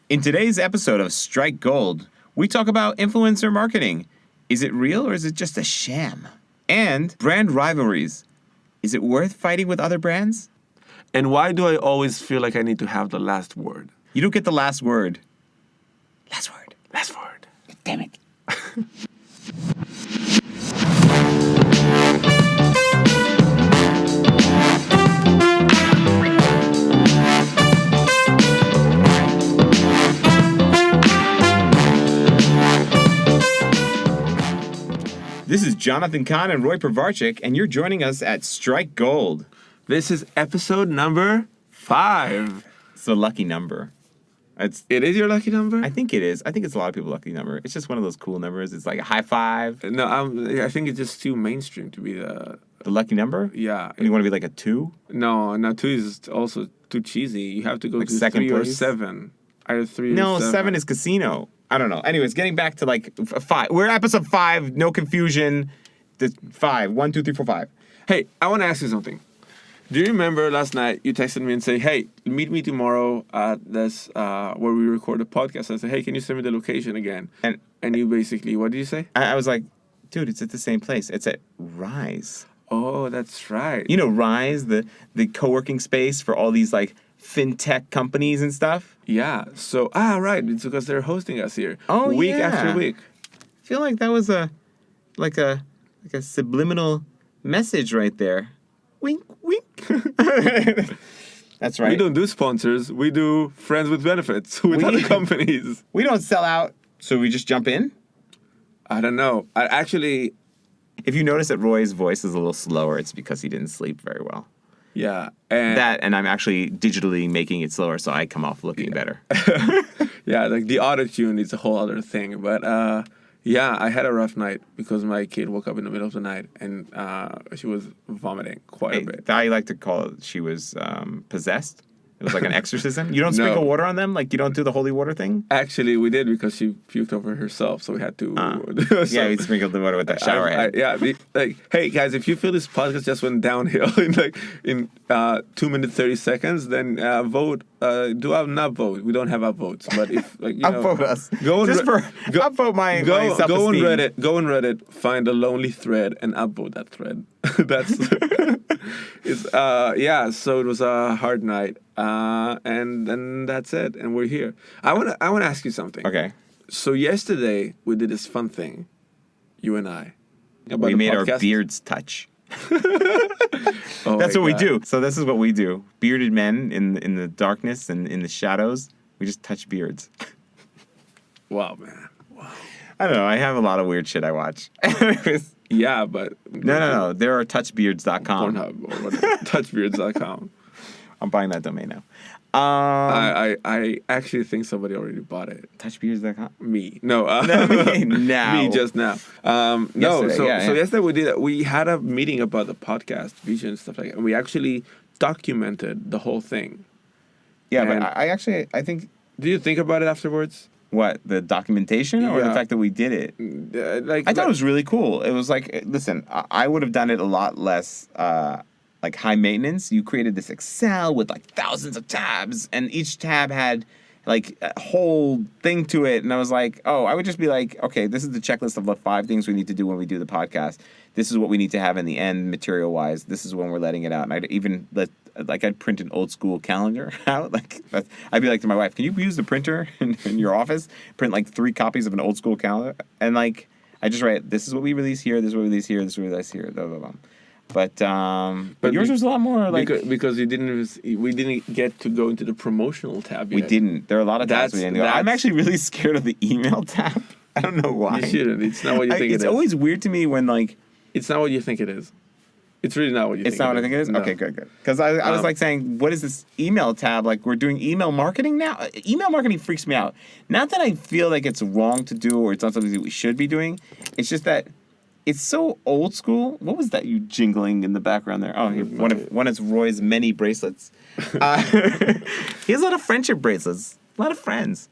In today's episode of Strike Gold, we talk about influencer marketing. Is it real or is it just a sham? And brand rivalries. Is it worth fighting with other brands? And why do I always feel like I need to have the last word? You don't get the last word. Last word. Last word. Damn it. This is Jonathan Kahn and Roy Provarchik, and you're joining us at Strike Gold. This is episode number 5. It's a lucky number. It is your lucky number? I think it is. I think it's a lot of people's lucky number. It's just one of those cool numbers. It's like a high five. No, I think it's just too mainstream to be the lucky number? Yeah. And you want to be like a 2? No, 2 is also too cheesy. You have to go like to second 3 place? or 7. Either 3 or 7. No, 7 is casino. I don't know. Anyways, getting back to like 5. We're episode 5. No confusion. 5. 1, 2, 3, 4, 5. Hey, I want to ask you something. Do you remember last night you texted me and say, hey, meet me tomorrow at this, where we record the podcast? I said, hey, can you send me the location again? And you basically, what did you say? I was like, dude, it's at the same place. It's at Rise. Oh, that's right. You know Rise, the co-working space for all these like FinTech companies and stuff? Yeah. So, right. It's because they're hosting us here. Oh, week yeah. after week. I feel like that was a subliminal message right there. Wink, wink. That's right. We don't do sponsors. We do friends with benefits with other companies. We don't sell out, so we just jump in? I don't know. If you notice that Roy's voice is a little slower, it's because he didn't sleep very well. Yeah. And I'm actually digitally making it slower so I come off looking better. Yeah, like the auto-tune is a whole other thing. But yeah, I had a rough night because my kid woke up in the middle of the night and she was vomiting quite a bit. I like to call it she was possessed. It was like an exorcism. You don't sprinkle water on them? Like you don't do the holy water thing? Actually, we did because she puked over herself, so we had to. Yeah, we sprinkled the water with that shower head. Hey guys, if you feel this podcast just went downhill in 2 minutes 30 seconds, then vote. Not vote. We don't have our votes, but if upvote us. Upvote my self-esteem. Go on Reddit. Find a lonely thread and upvote that thread. That's it's So it was a hard night. And then that's it, and we're here. I want to ask you something. Okay. So yesterday we did this fun thing, you and I. We made our beards touch. Oh, that's what we do. So this is what we do. Bearded men in the darkness and in the shadows. We just touch beards. Wow, man. Wow. I don't know. I have a lot of weird shit I watch. Yeah, but no. There are touchbeards.com. Pornhub or touchbeards.com. I'm buying that domain now. I actually think somebody already bought it. Touchbeards.com? Me. No. Now. Me just now. Yesterday we had a meeting about the podcast vision and stuff like that. And we actually documented the whole thing. Yeah, and but I think... Did you think about it afterwards? What, the documentation or the fact that we did it? I thought it was really cool. It was like, listen, I would have done it a lot less... like high maintenance. You created this Excel with like thousands of tabs, and each tab had like a whole thing to it. And I was like, I would just be like, okay, this is the checklist of the 5 things we need to do when we do the podcast. This is what we need to have in the end, material wise. This is when we're letting it out. And I'd print an old school calendar out. I'd be like to my wife, can you use the printer in your office? Print like 3 copies of an old school calendar, and like I just write, this is what we release here. This is what we release here. This is what we release here. Blah blah blah. But yours was a lot more like because we didn't get to go into the promotional tab yet. We didn't. There are a lot of tabs we didn't go. I'm actually really scared of the email tab. I don't know why. You shouldn't. It's not what you think it is. It's always weird to me when like it's not what you think it is. It's really not what you think. It's not what I think it is? No. Okay, good. Because I was like saying, what is this email tab? Like we're doing email marketing now? Email marketing freaks me out. Not that I feel like it's wrong to do or it's not something that we should be doing. It's just that it's so old school. What was that you jingling in the background there? Oh, one of Roy's many bracelets. He has a lot of friendship bracelets. A lot of friends.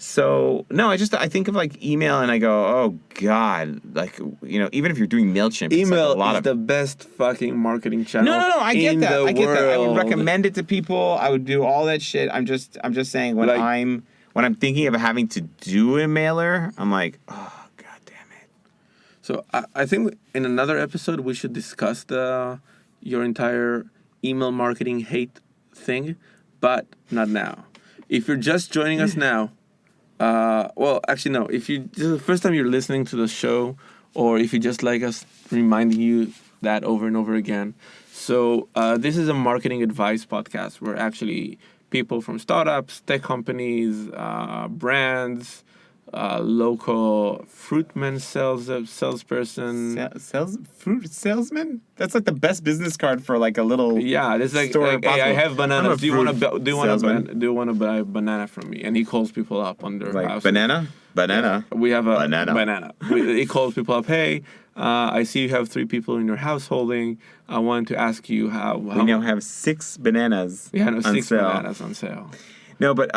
So no, I think of like email and I go, oh God, like, you know, even if you're doing MailChimp, email it's like is the best fucking marketing channel. No, I get that. I get that. I would recommend it to people. I would do all that shit. I'm just saying when I'm thinking of having to do a mailer, I'm like, oh God damn it. So I think in another episode we should discuss your entire email marketing hate thing, but not now. If you're just joining us now, well, actually, no. If this is the first time you're listening to the show, or if you just like us reminding you that over and over again. So this is a marketing advice podcast where actually people from startups, tech companies, brands, local fruitman salesperson. Fruit salesman? That's like the best business card for like a little it's like, store. Hey, I have bananas. Do you want to buy a banana from me? And he calls people up on their house. Banana. Yeah, we have a banana. He calls people up. Hey, I see you have 3 people in your householding. I want to ask you how we now have 6 bananas. We have 6 bananas on sale. No, but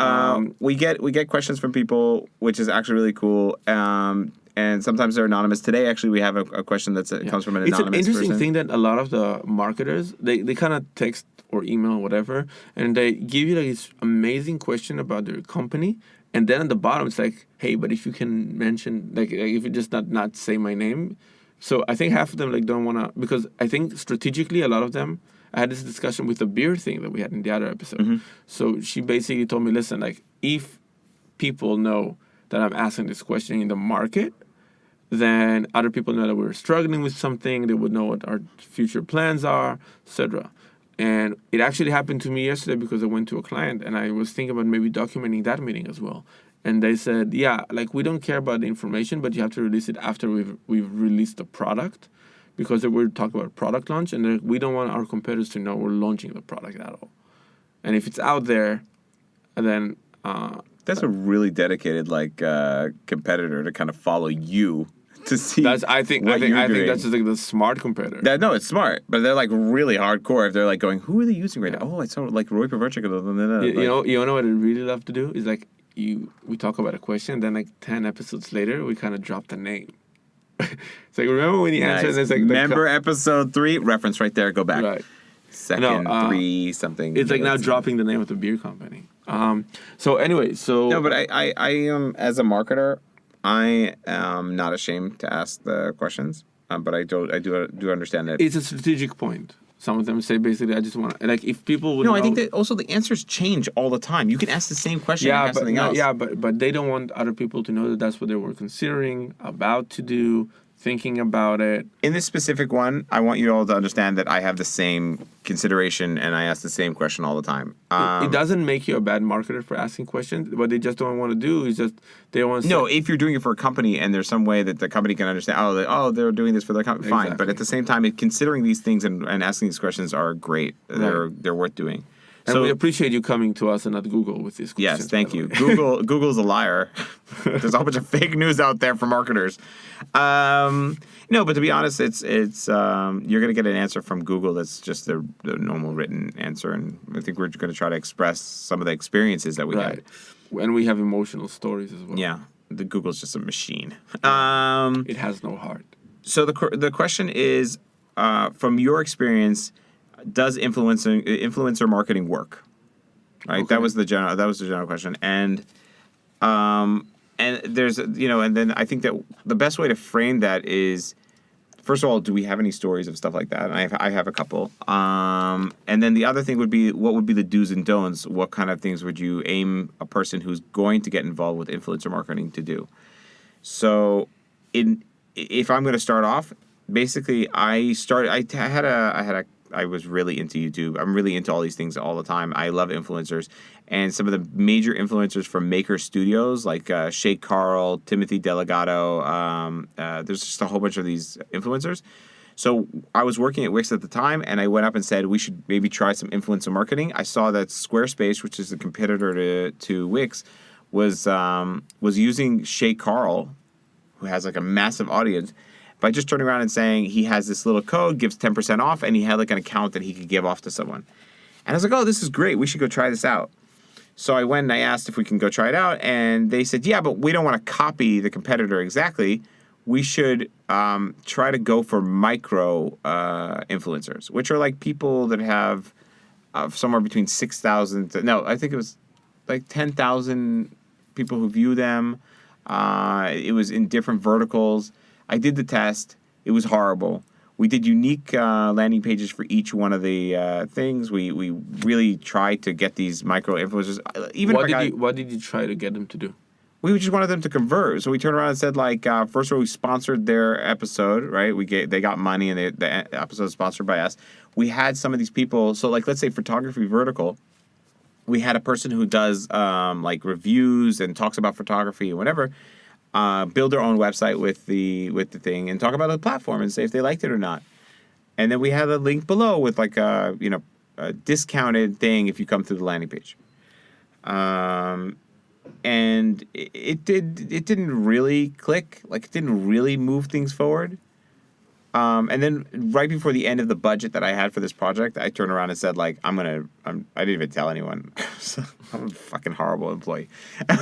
we get questions from people, which is actually really cool. And sometimes they're anonymous. Today, actually, we have a question that comes from an anonymous person. It's an interesting thing that a lot of the marketers, they kind of text or email or whatever, and they give you like this amazing question about their company. And then at the bottom, it's like, hey, but if you can mention, like if you just not say my name. So I think half of them like don't want to, because I think strategically a lot of them, I had this discussion with the beer thing that we had in the other episode. Mm-hmm. So she basically told me, listen, like if people know that I'm asking this question in the market, then other people know that we're struggling with something. They would know what our future plans are, etc. And it actually happened to me yesterday because I went to a client and I was thinking about maybe documenting that meeting as well. And they said, yeah, like we don't care about the information, but you have to release it after we've released the product, because we're talking about product launch, and we don't want our competitors to know we're launching the product at all. And if it's out there, then that's a really dedicated competitor to kind of follow you to see. I think that's just like the smart competitor. No, it's smart, but they're like really hardcore. If they're like going, who are they using right now? Oh, I saw like Roy Paverchik. You know what I really love to do is like we talk about a question, then like 10 episodes later we kind of drop the name. It's like, remember when you answered? Nice. It's like remember episode 3 reference right there. Go back. Right. Second 3 something. It's like now dropping the name of the beer company. So anyway, no, but I as a marketer, I am not ashamed to ask the questions. But I do understand that it's a strategic point. Some of them say basically, I just want to, like, if people would. No, I think that also the answers change all the time. You can ask the same question and ask something else. Yeah, but they don't want other people to know that that's what they were considering, about to do, thinking about it. In this specific one, I want you all to understand that I have the same consideration and I ask the same question all the time. It doesn't make you a bad marketer for asking questions. What they just don't want to do is just they want to. No, if you're doing it for a company and there's some way that the company can understand, they're doing this for their company, fine. Exactly. But at the same time, considering these things and asking these questions are great. Right. They're worth doing. And we appreciate you coming to us and not Google with these questions. Yes, thank you. Google's a liar. There's a whole bunch of fake news out there for marketers. No, but to be honest, it's you're going to get an answer from Google that's just the normal written answer, and I think we're going to try to express some of the experiences that we had. And we have emotional stories as well. Yeah, the Google's just a machine. It has no heart. So the question is, from your experience, does influencer marketing work? Right, okay. That was the general question, and there's and then I think that the best way to frame that is, first of all, do we have any stories of stuff like that? And I have a couple, and then the other thing would be, what would be the do's and don'ts? What kind of things would you aim a person who's going to get involved with influencer marketing to do? So, if I'm going to start off, basically, I was really into YouTube. I'm really into all these things all the time. I love influencers. And some of the major influencers from Maker Studios, like Shay Carl, Timothy Delgado, there's just a whole bunch of these influencers. So I was working at Wix at the time, and I went up and said, we should maybe try some influencer marketing. I saw that Squarespace, which is a competitor to Wix, was using Shay Carl, who has like a massive audience, by just turning around and saying he has this little code, gives 10% off, and he had like an account that he could give off to someone. And I was like, oh, this is great. We should go try this out. So I went and I asked if we can go try it out, and they said, yeah, but we don't want to copy the competitor exactly. We should try to go for micro influencers, which are like people that have somewhere between 6,000 to, no, I think it was like 10,000 people who view them. It was in different verticals. I did the test. It was horrible. We did unique landing pages for each one of the things. We really tried to get these micro influencers. Even what did you try to get them to do? We just wanted them to convert. So we turned around and said, like, first of all, we sponsored their episode, right? They got money, and the episode is sponsored by us. We had some of these people. So, like, let's say photography vertical. We had a person who does like reviews and talks about photography and whatever. Build their own website with the thing and talk about the platform and say if they liked it or not. And then we had a link below with like a discounted thing if you come through the landing page. And it didn't really click. Like, it didn't really move things forward. And then right before the end of the budget that I had for this project, I turned around and said, like, I didn't even tell anyone. I'm a fucking horrible employee. I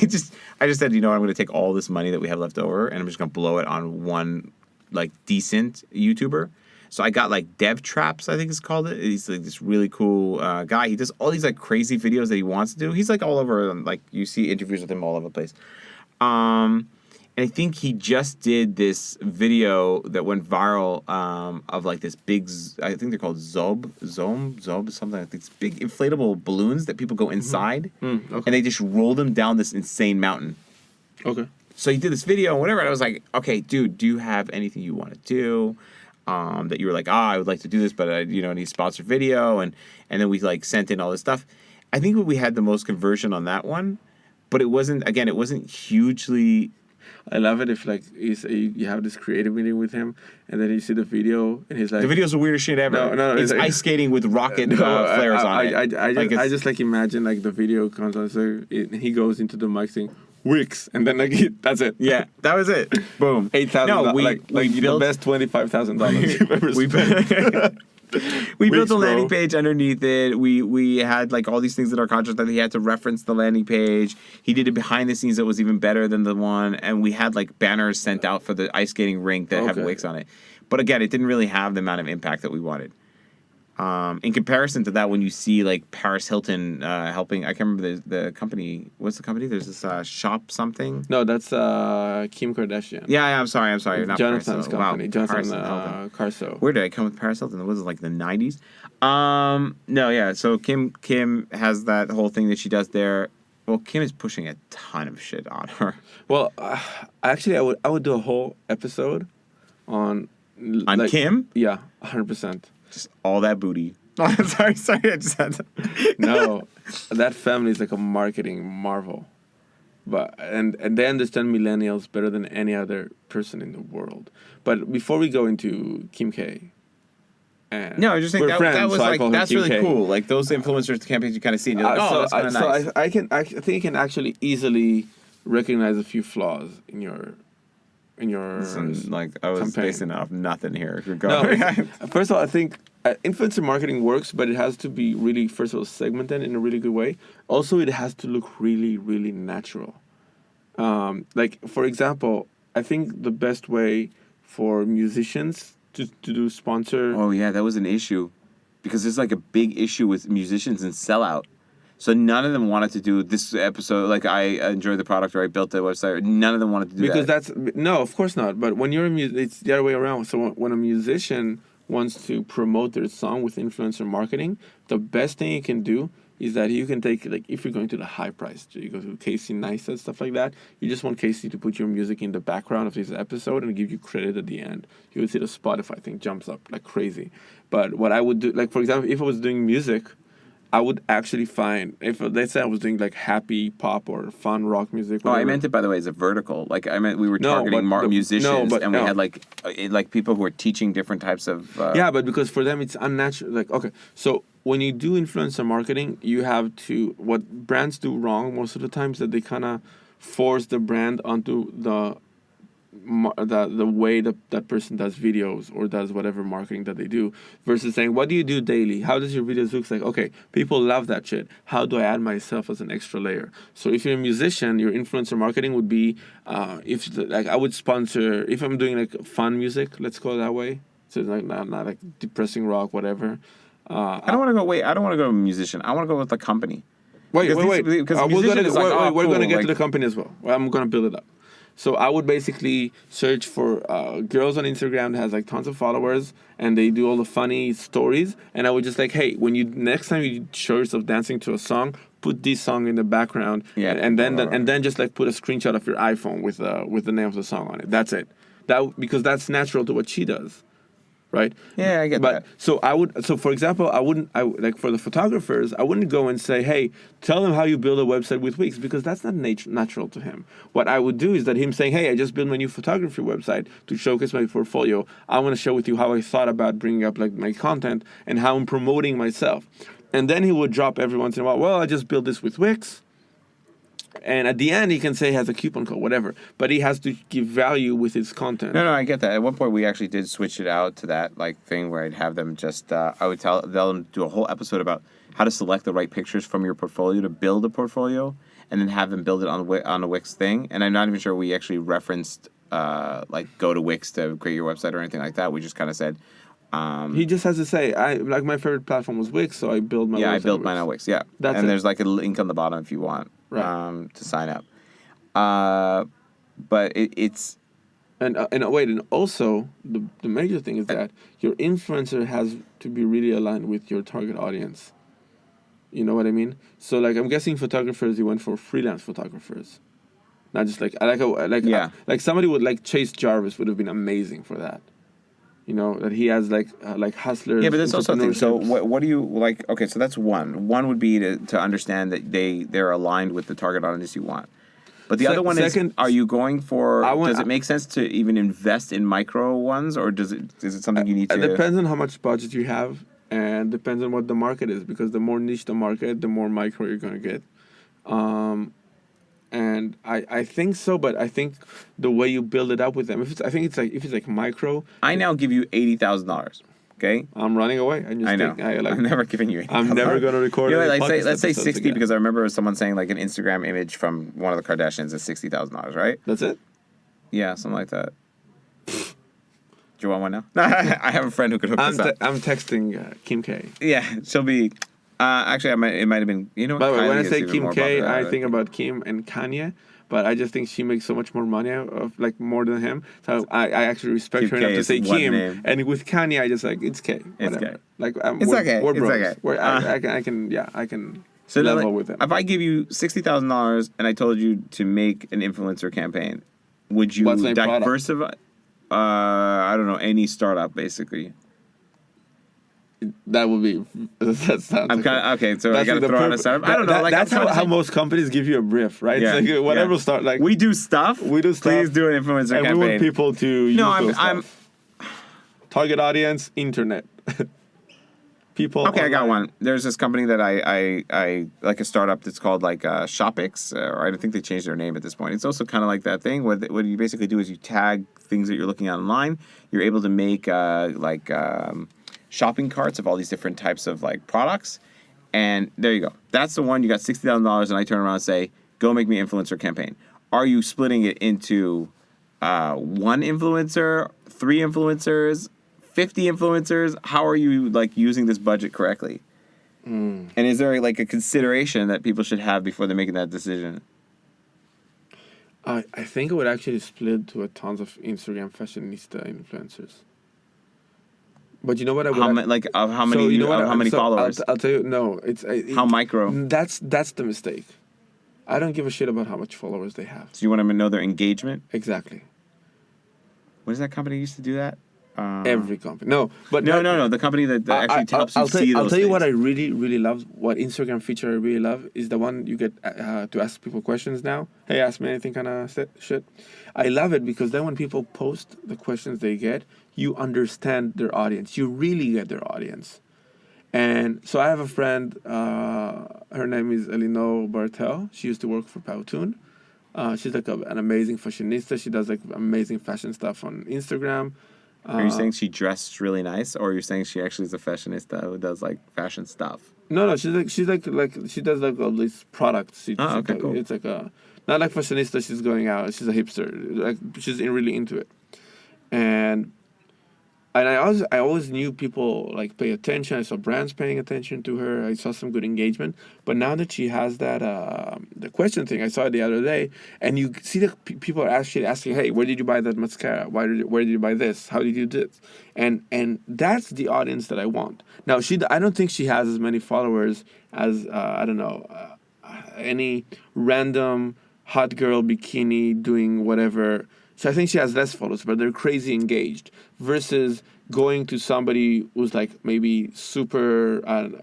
just said, you know what, I'm going to take all this money that we have left over and I'm just going to blow it on one, like, decent YouTuber. So I got, like, Dev Traps, I think it's called it. He's, like, this really cool guy. He does all these, like, crazy videos that he wants to do. He's, like, all over, like, you see interviews with him all over the place. And I think he just did this video that went viral of like this big, I think they're called Zob, something like these big inflatable balloons that people go inside. Okay. And they just roll them down this insane mountain. Okay. So he did this video and whatever. And I was like, okay, dude, do you have anything you want to do? That you were like, I would like to do this, but I need a sponsored video. And then we like sent in all this stuff. I think we had the most conversion on that one, but it wasn't hugely. I love it if like you have this creative meeting with him and then you see the video and he's like, the video's the weirdest shit ever. No, it's like, ice skating with rocket flares on it. I just like imagine like the video comes on, so he goes into the mic saying Wix, and then like that's it. Yeah, that was it. Boom. $8,000. No, we built the best $25,000 you've ever spent. We built a landing page underneath it. We had like all these things in our contract that he had to reference the landing page. He did it behind the scenes that was even better than the one, and we had like banners sent out for the ice skating rink that have Wix on it. But again, it didn't really have the amount of impact that we wanted. In comparison to that, when you see like Paris Hilton helping, I can't remember the company. What's the company? There's this shop something. No, that's Kim Kardashian. Yeah, I'm sorry. Not Jonathan's company. Wow, Jonathan Carso. Where did I come with Paris Hilton? Was it like the 90s? No, yeah. So Kim has that whole thing that she does there. Well, Kim is pushing a ton of shit on her. Well, actually, I would do a whole episode on like, Kim. Yeah, 100%. Just all that booty. Oh, sorry, I just had to. No, that family is like a marketing marvel. But and they understand millennials better than any other person in the world. But before we go into Kim K. No, I just think that was like that's really K. Cool. Like those influencers campaigns you kind of see and you're like, that's kind of nice. I think you can actually easily recognize a few flaws in your Listen, like I was campaign. basing it off nothing here. No, first of all, I think influencer marketing works, but it has to be really, first of all, segmented in a really good way. Also, it has to look really, really natural. Like, for example, I think the best way for musicians to do sponsor... Oh, yeah, that was an issue. Because there's like a big issue with musicians and sellout. So none of them wanted to do this episode, like I enjoyed the product or I built the website. None of them wanted to do that. No, of course not. But when you're it's the other way around. So when a musician wants to promote their song with influencer marketing, the best thing you can do is that you can take, like, if you're going to the high price, you go to Casey Neistat, stuff like that, you just want Casey to put your music in the background of this episode and give you credit at the end. You would see the Spotify thing jumps up like crazy. But what I would do, like, for example, if I was doing music, I would actually find, if let's say I was doing like happy pop or fun rock music. Whatever. Oh, I meant it, by the way, as a vertical. Like I meant we were targeting musicians, we had like people who were teaching different types of. Yeah, but because for them it's unnatural. Like, okay, so when you do influencer marketing, you have to, what brands do wrong most of the time is that they kind of force the brand onto the way that person does videos or does whatever marketing that they do, versus saying, what do you do daily? How does your videos look like? Okay, people love that shit. How do I add myself as an extra layer? So if you're a musician, your influencer marketing would be, I would sponsor, if I'm doing like fun music, let's call it that way. So it's like not like depressing rock, whatever. I don't want to go. Wait, I don't want to go to a musician. I want to go with the company. Wait. Because we're musician gonna is like, we're gonna get like, to the company as well. I'm gonna build it up. So I would basically search for girls on Instagram that has like tons of followers and they do all the funny stories. And I would just like, hey, next time you show yourself dancing to a song, put this song in the background. Yeah. And then just like put a screenshot of your iPhone with the name of the song on it. That's it. Because that's natural to what she does. Right? Yeah, I get that. So for example, like for the photographers, I wouldn't go and say, hey, tell them how you build a website with Wix, because that's not natural to him. What I would do is that him saying, hey, I just built my new photography website to showcase my portfolio. I want to share with you how I thought about bringing up like my content and how I'm promoting myself. And then he would drop every once in a while, well, I just built this with Wix. And at the end, he can say he has a coupon code, whatever. But he has to give value with his content. No, I get that. At one point, we actually did switch it out to that like thing where I'd have them just. I would tell them to do a whole episode about how to select the right pictures from your portfolio to build a portfolio, and then have them build it on the Wix thing. And I'm not even sure we actually referenced like go to Wix to create your website or anything like that. We just kind of said. He just has to say, my favorite platform was Wix, so I built my website. Yeah, I built mine on Wix. Yeah, there's like a link on the bottom if you want to sign up. But it's and also the major thing is that your influencer has to be really aligned with your target audience. You know what I mean? So like I'm guessing photographers, you went for freelance photographers, not just like somebody would like Chase Jarvis would have been amazing for that. You know, that he has like hustlers. Yeah, but there's also a thing. So what do you like? Okay, so that's one. One would be to understand that they're aligned with the target audience you want. But the other one is, are you going for? Does it make sense to even invest in micro ones, or is it something you need to? It depends on how much budget you have, and depends on what the market is. Because the more niche the market, the more micro you're gonna get. And I think so, but I think the way you build it up with them, if it's like micro. I now give you $80,000. Okay, I'm running away. I know. I'm never giving you $80,000. I'm never gonna record. Let's say 60 again. Because I remember someone saying like an Instagram image from one of the Kardashians is $60,000, right? That's it. Yeah, something like that. Do you want one now? I have a friend who could hook this up. I'm texting Kim K. Yeah, she'll be. Actually, it might have been. You know, by the way, when I say Kim K, I think about Kim and Kanye, but I just think she makes so much more money more than him. So I actually respect her enough to say Kim. Name. And with Kanye, I just like it's K. Whatever. It's K. Like it's okay. We're bros. It's okay. I can so level with him. If I give you $60,000 and I told you to make an influencer campaign, would you diversify? I don't know, any startup basically. That would be. That sounds. I'm kind of okay. So I got to throw out a startup. I don't know. Like that's how most companies give you a brief, right? Yeah, it's like whatever start like. We do stuff. Please do an influencer campaign. And we want people to use I'm target audience, internet. People. Okay, I got one. There's this company that I like, a startup that's called like Shopix, or I don't think they changed their name at this point. It's also kind of like that thing where what you basically do is you tag things that you're looking at online. You're able to make shopping carts of all these different types of like products, and there you go. That's the one. You got $60,000, and I turn around and say, "Go make me an influencer campaign." Are you splitting it into one influencer, 3 influencers, 50 influencers? How are you like using this budget correctly? And is there like a consideration that people should have before they're making that decision? I think it would actually split to a tons of Instagram fashionista influencers. But you know what I would how many followers? I'll tell you. No, how micro. That's the mistake. I don't give a shit about how much followers they have. So you want them to know their engagement? Exactly. What is that company used to do that? Every company. No. The company that actually helps you see those I'll tell you things. what I really, really love. What Instagram feature I really love is the one you get to ask people questions now. Hey, ask me anything kind of shit. I love it because then when people post the questions they get, you understand their audience. You really get their audience. And so I have a friend, her name is Elinor Bartel. She used to work for Powtoon. She's like an amazing fashionista. She does like amazing fashion stuff on Instagram. Are you saying she dressed really nice, or are you saying she actually is a fashionista who does like fashion stuff? No, she's like she does like all these products. Okay, cool. It's like a not like fashionista. She's going out. She's a hipster. Like she's really into it, and I always knew people like pay attention. I saw brands paying attention to her. I saw some good engagement. But now that she has that the question thing, I saw it the other day, and you see that people are actually asking, "Hey, where did you buy that mascara? Where did you buy this? How did you do this?" And that's the audience that I want. Now I don't think she has as many followers as I don't know any random hot girl bikini doing whatever. So I think she has less followers, but they're crazy engaged versus going to somebody who's like maybe super,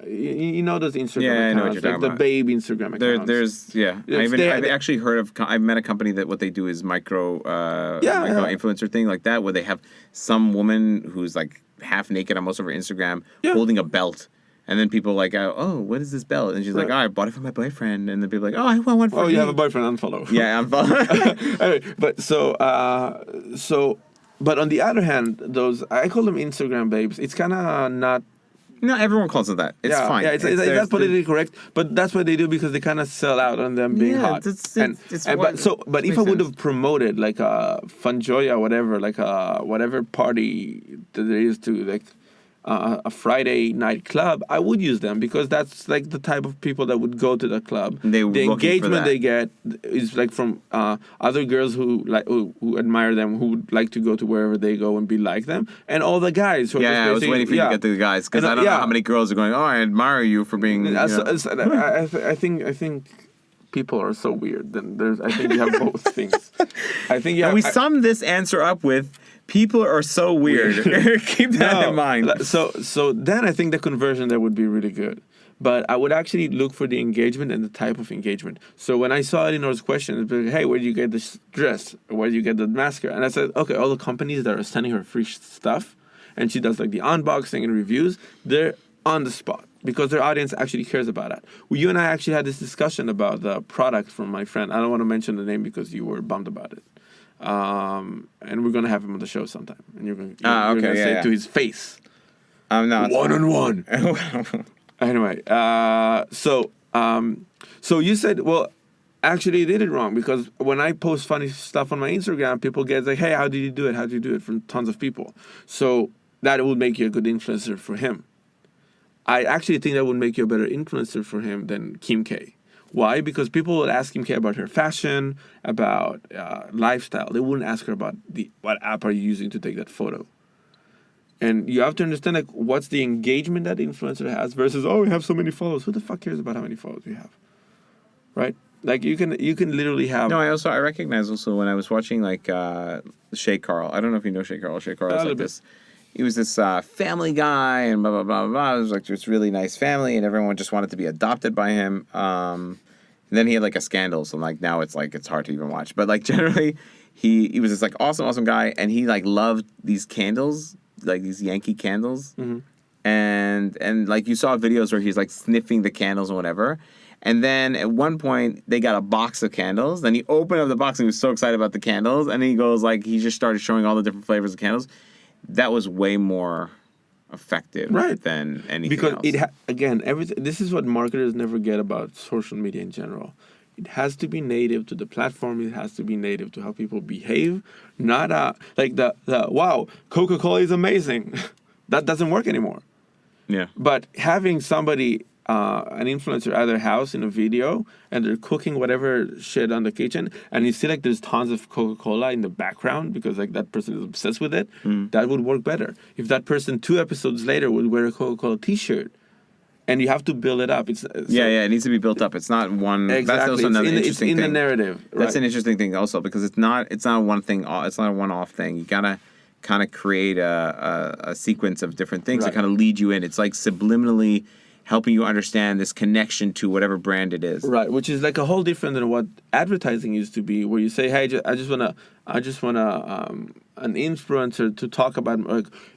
you know those Instagram accounts, I know what you're talking the about. babe Instagram accounts. I've actually heard of. I've met a company that what they do is micro influencer thing like that, where they have some woman who's like half naked on most of her Instagram holding a belt. And then people like, oh, what is this belt? And she's like, oh, I bought it for my boyfriend. And then people are like, oh, I want one for me. You have a boyfriend, unfollow. Yeah, unfollow. Anyway, but on the other hand, those, I call them Instagram babes. It's kind of not. No, everyone calls it that. It's fine. Yeah, it's not politically correct, but that's what they do because they kind of sell out on them being hot. But if I would have promoted like a Funjoya or whatever, like whatever party that there is to like, a Friday night club, I would use them because that's like the type of people that would go to the club. The engagement they get is like from other girls who admire them, who would like to go to wherever they go and be like them, and all the guys who I was waiting for you to get to the guys because I don't know how many girls are going, oh, I admire you for being. I think people are so weird. I think you have both things. I think you have. And we sum this answer up with. People are so weird. Keep that in mind. So then I think the conversion there would be really good. But I would actually look for the engagement and the type of engagement. So when I saw Eleanor's question, it'd be like, hey, where do you get this dress? Where do you get the mascara? And I said, okay, all the companies that are sending her free stuff, and she does like the unboxing and reviews, they're on the spot because their audience actually cares about that. Well, you and I actually had this discussion about the product from my friend. I don't want to mention the name because you were bummed about it. And we're gonna have him on the show sometime, and you're gonna say it to his face. No, one-on-one. Anyway, so you said, well, actually, you did it wrong because when I post funny stuff on my Instagram, people get like, hey, how did you do it? How did you do it? From tons of people. So that would make you a good influencer for him. I actually think that would make you a better influencer for him than Kim K. Why? Because people would ask Kim K about her fashion, about lifestyle. They wouldn't ask her about what app are you using to take that photo. And you have to understand like what's the engagement that the influencer has versus we have so many followers. Who the fuck cares about how many followers we have, right? Like you can literally have. No, I recognize also when I was watching like Shay Carl. I don't know if you know Shay Carl. Shay Carl is like this. He was this family guy and blah, blah, blah, blah. It was like this really nice family and everyone just wanted to be adopted by him. And then he had like a scandal. So like now it's hard to even watch. But like generally he was this like awesome guy. And he like loved these candles, like these Yankee candles. Mm-hmm. And like you saw videos where he's like sniffing the candles or whatever. And then at one point they got a box of candles. Then he opened up the box and he was so excited about the candles. And he goes like, he just started showing all the different flavors of candles. That was way more effective than anything else. Because everything. This is what marketers never get about social media in general. It has to be native to the platform. It has to be native to how people behave. Not like the wow, Coca-Cola is amazing. That doesn't work anymore. Yeah. But having somebody, an influencer at their house in a video, and they're cooking whatever shit on the kitchen, and you see like there's tons of Coca-Cola in the background because like that person is obsessed with it, that would work better. If that person 2 episodes later would wear a Coca-Cola t-shirt, and you have to build it up. It needs to be built up. It's not one. Exactly. That's also another interesting thing. It's in the narrative. Right? That's an interesting thing also because it's not one thing. It's not a one-off thing. You gotta kind of create a sequence of different things that kind of lead you in. It's like subliminally helping you understand this connection to whatever brand it is. Right, which is like a whole different than what advertising used to be, where you say, "Hey, I just wanna an influencer to talk about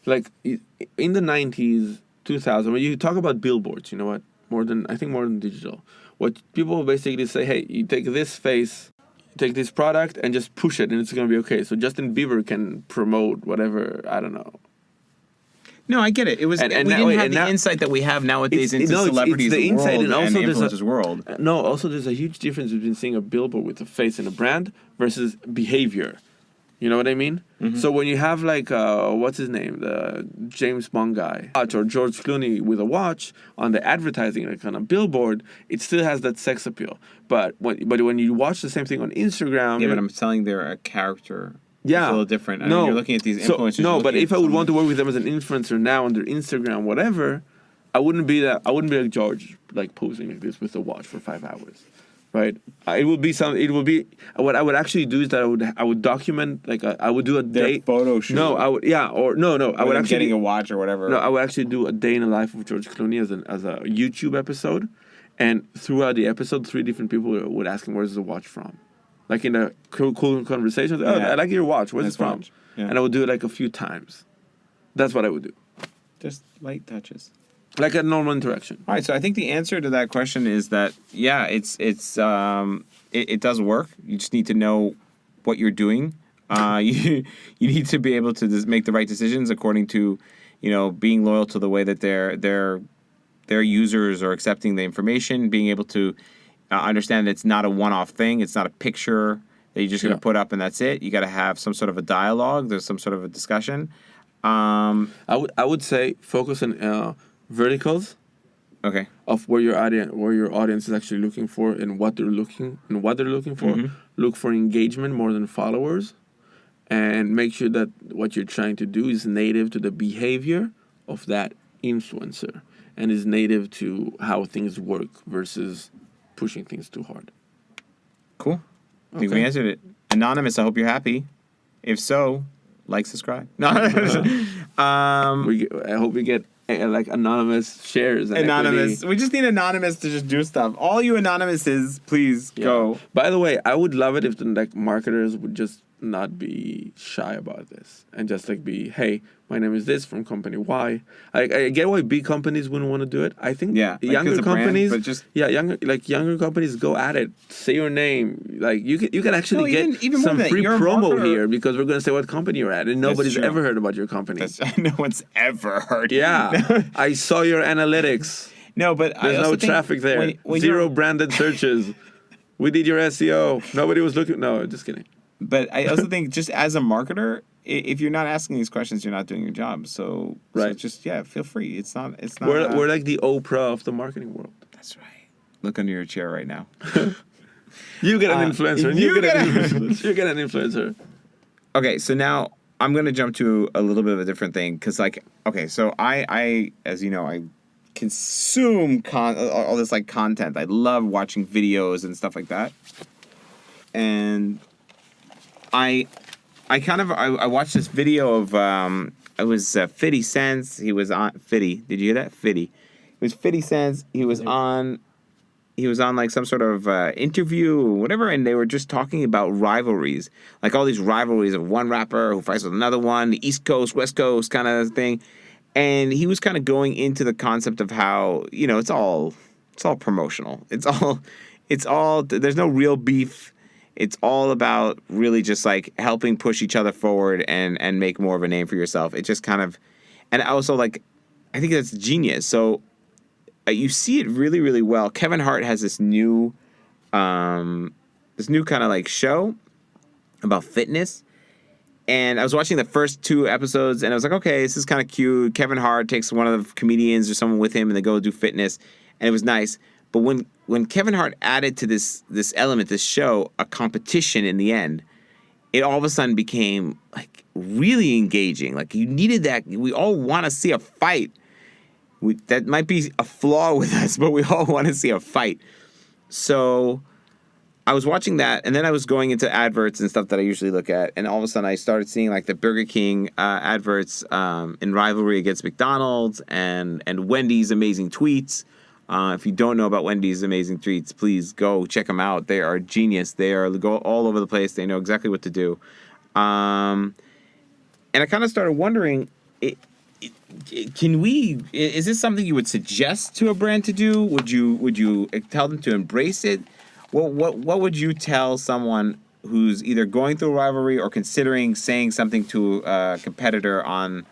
like in the 90s, 2000 when you talk about billboards, you know what? More than digital. What people basically say, hey, you take this face, take this product and just push it and it's going to be okay. So Justin Bieber can promote whatever, I don't know. No, I get it. It was we didn't have the insight that we have nowadays into celebrities the insight world and also influencers world. No, also there's a huge difference between seeing a billboard with a face and a brand versus behavior. You know what I mean? Mm-hmm. So when you have like what's his name, the James Bond guy, or George Clooney with a watch on the advertising like on a billboard, it still has that sex appeal. But when you watch the same thing on Instagram, yeah, but I'm telling they're a character. Yeah, it's a little different. I mean, you're looking at these influencers. No, but if I would want to work with them as an influencer now on their Instagram, whatever, I wouldn't be like George, like posing like this with a watch for 5 hours, right? It would be what I would actually do is that I would document I would do a day photo shoot. No, I would I would actually getting a watch or whatever. No, I would actually do a day in the life of George Clooney as a YouTube episode, and throughout the episode, 3 different people would ask him where's the watch from. Like in a cool conversation, I like your watch. Where's it from? Yeah. And I would do it like a few times. That's what I would do. Just light touches. Like a normal interaction. All right, so I think the answer to that question is that it does work. You just need to know what you're doing. You need to be able to make the right decisions according to, being loyal to the way that their users are accepting the information, being able to understand that it's not a one-off thing. It's not a picture that you're just going to put up and that's it. You got to have some sort of a dialogue. There's some sort of a discussion. I would say focus on verticals. Okay. Of where your audience is actually looking for and what they're looking for. Mm-hmm. Look for engagement more than followers, and make sure that what you're trying to do is native to the behavior of that influencer and is native to how things work versus pushing things too hard. Cool. I think we answered it. Anonymous, I hope you're happy. If so, like, subscribe. No. I hope we get anonymous shares. And anonymous. Equity. We just need anonymous to just do stuff. All you anonymouses, please go. By the way, I would love it if the marketers would just not be shy about this and just be, hey, my name is this from company Y. I get why big companies wouldn't want to do it. I think younger companies, younger companies go at it. Say your name. You can actually get even some free promo here because we're going to say what company you're at, and nobody's ever heard about your company. No one's ever heard. Yeah, I saw your analytics. No, but there's no traffic there. When 0 branded searches. We did your SEO. Nobody was looking. No, just kidding. But I also think just as a marketer, if you're not asking these questions, you're not doing your job. So just feel free. It's not. We're like the Oprah of the marketing world. That's right. Look under your chair right now. You get an influencer. And you get an influencer. Okay, so now I'm gonna jump to a little bit of a different thing because, so I as you know, I consume all this content. I love watching videos and stuff like that, and I watched this video of it was 50 Cent. He was on 50. Did you hear that? 50. It was 50 Cent. He was on some sort of interview or whatever, and they were just talking about rivalries, all these rivalries of one rapper who fights with another one, the East Coast, West Coast kind of thing. And he was kind of going into the concept of how, it's all promotional. It's all there's no real beef. It's all about really just helping push each other forward and make more of a name for yourself. It just kind of, and also I think that's genius. So you see it really, really well. Kevin Hart has this new kind of show about fitness. And I was watching the first 2 episodes, and I was like, okay, this is kind of cute. Kevin Hart takes one of the comedians or someone with him, and they go do fitness, and it was nice. But when Kevin Hart added to this element, this show, a competition in the end, it all of a sudden became really engaging. You needed that. We all want to see a fight. That might be a flaw with us, but we all want to see a fight. So I was watching that, and then I was going into adverts and stuff that I usually look at, and all of a sudden I started seeing the Burger King adverts in rivalry against McDonald's and Wendy's amazing tweets. If you don't know about Wendy's amazing tweets, please go check them out. They are genius. They go all over the place. They know exactly what to do. And I kind of started wondering, is this something you would suggest to a brand to do? Would you tell them to embrace it? What would you tell someone who's either going through a rivalry or considering saying something to a competitor on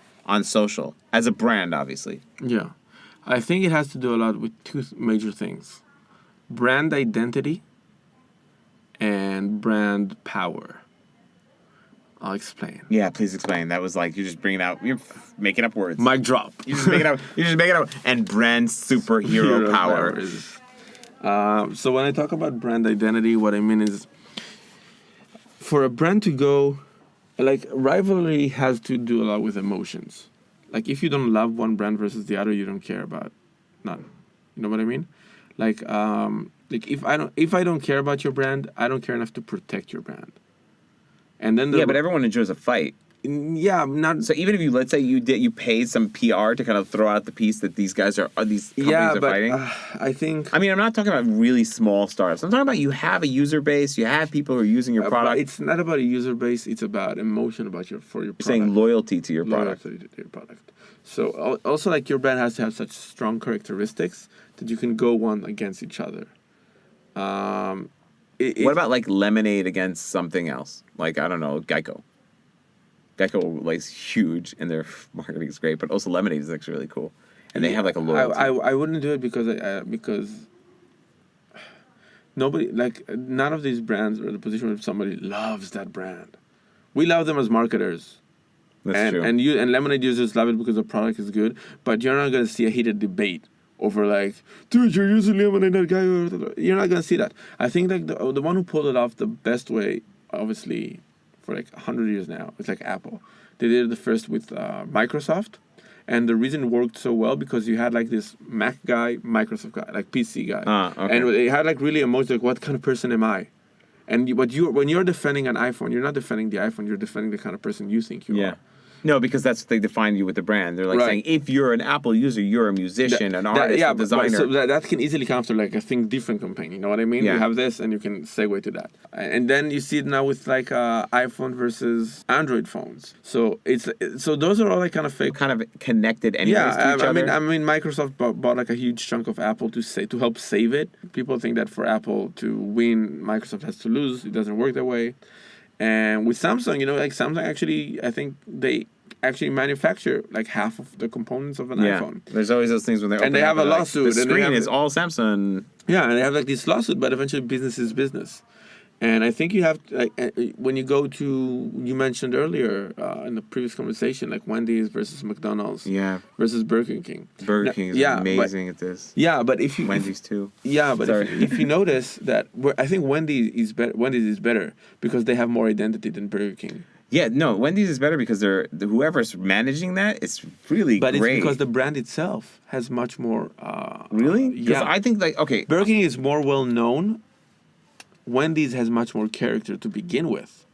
social as a brand, obviously? Yeah, I think it has to do a lot with two major things: brand identity and brand power. I'll explain. Yeah, please explain. That was like you're making up words. Mic drop. You're just making up. And brand superhero power. So when I talk about brand identity, what I mean is, for a brand to go, like, rivalry has to do a lot with emotions. Like, if you don't love one brand versus the other, you don't care about none. You know what I mean? Like if I don't care about your brand, I don't care enough to protect your brand. And then but everyone enjoys a fight. Yeah, not so. Even if let's say you paid some PR to kind of throw out the piece that these guys are these companies are fighting. I think. I mean, I'm not talking about really small startups. I'm talking about you have a user base, you have people who are using your product. It's not about a user base. It's about emotion about your product. You're saying loyalty to your product. Loyalty to your product. So also, like, your brand has to have such strong characteristics that you can go one against each other. What about like Lemonade against something else? Like, I don't know, Geico. Geico, like, is huge and their marketing is great, but also Lemonade is actually really cool, and they have like a loyalty. I wouldn't do it because nobody, like, none of these brands are in the position where somebody loves that brand. We love them as marketers. That's true. And Lemonade users love it because the product is good, but you're not going to see a heated debate over, like, dude, you're using Lemonade, that guy. You're not going to see that. I think, like, the one who pulled it off the best way, obviously, for like 100 years now, it's like Apple. They did it the first with Microsoft, and the reason it worked so well because you had like this Mac guy, Microsoft guy, like PC guy, okay. and they had like really emotions, like, what kind of person am I? And when you're defending an iPhone, you're not defending the iPhone, you're defending the kind of person you think you are. No, because that's what they define you with the brand. They're like saying, if you're an Apple user, you're a musician, an artist, a designer. So that can easily come after like a think different campaign. You know what I mean? Yeah. You have this, and you can segue to that. And then you see it now with like iPhone versus Android phones. So those are all like kind of fake, kind of connected anyways to each other. I mean, Microsoft bought like a huge chunk of Apple to help save it. People think that for Apple to win, Microsoft has to lose. It doesn't work that way. And with Samsung, you know, like Samsung actually, I think they actually manufacture like half of the components of an iPhone. There's always those things when they're and they have a lawsuit. Like, the screen is all Samsung. Yeah, and they have like this lawsuit, but eventually business is business. And I think you have like when you go to, you mentioned earlier in the previous conversation, like Wendy's versus McDonald's, versus Burger King. Burger King is amazing at this. Yeah, but if you Wendy's too. Yeah, but if you notice that, I think Wendy's is better because they have more identity than Burger King. Yeah, no, Wendy's is better because whoever's managing that, it's really great. But it's because the brand itself has much more. Really? Because I think Burger King is more well known. Wendy's has much more character to begin with.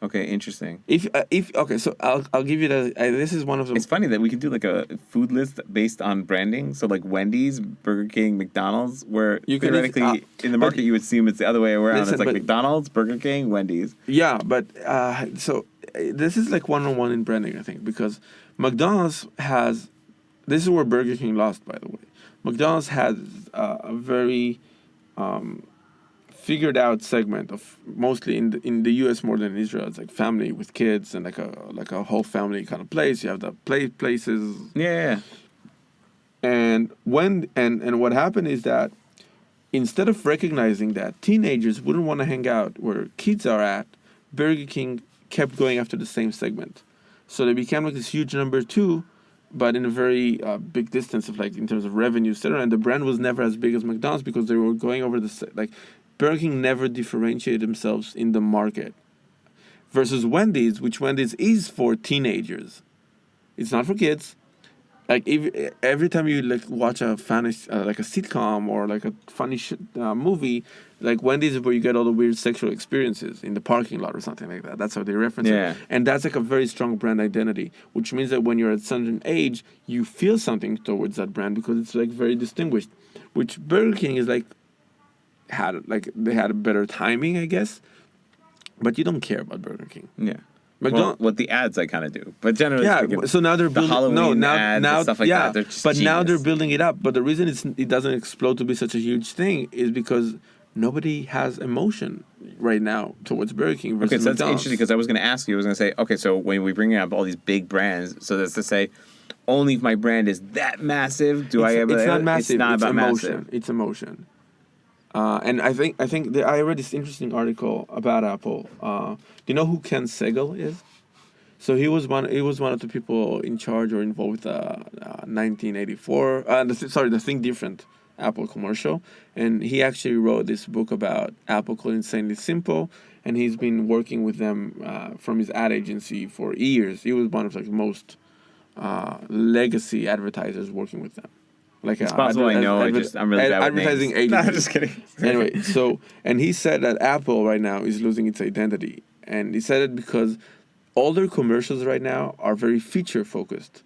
Okay, interesting. So I'll give you that. This is one of the. It's funny that we could do like a food list based on branding. So like Wendy's, Burger King, McDonald's, where theoretically in the market you would assume it's the other way around. It's like McDonald's, Burger King, Wendy's. Yeah, but so this is like one-on-one in branding, I think, because McDonald's has. This is where Burger King lost, by the way. McDonald's has a very figured out segment of mostly in the US more than in Israel. It's like family with kids and like a whole family kind of place. You have the places. Yeah. And what happened is that instead of recognizing that teenagers wouldn't want to hang out where kids are at, Burger King kept going after the same segment. So they became like this huge number 2, but in a very big distance of like in terms of revenue, etc. And the brand was never as big as McDonald's because they were going over like. Burger King never differentiated themselves in the market. Versus Wendy's, which Wendy's is for teenagers. It's not for kids. Like every time you like watch a fantasy, like a sitcom or like a funny movie, like Wendy's is where you get all the weird sexual experiences in the parking lot or something like that. That's how they reference it. And that's like a very strong brand identity, which means that when you're at a certain age, you feel something towards that brand because it's like very distinguished. Which Burger King is like, they had a better timing, I guess, but you don't care about Burger King. Yeah. What the ads I kind of do, but generally speaking, so now they're building Halloween ads and stuff like that. But now they're building it up. But the reason it doesn't explode to be such a huge thing is because nobody has emotion right now towards Burger King versus Okay, so that's McDonald's. interesting because I was going to ask you, I was going to say, okay, so when we bring up all these big brands, so that's to say, only if my brand is that massive do I ever... It's not massive. It's not about emotion. massive. It's emotion. And I think I read this interesting article about Apple. Do you know who Ken Segall is? So he was one of the people in charge or involved with the 1984. The Think Different Apple commercial, and he actually wrote this book about Apple called Insanely Simple, and he's been working with them from his ad agency for years. He was one of the most legacy advertisers working with them. It's possible I know. I'm really bad with advertising names. agency. No, I'm just kidding. Anyway, and he said that Apple right now is losing its identity, and he said it because all their commercials right now are very feature focused.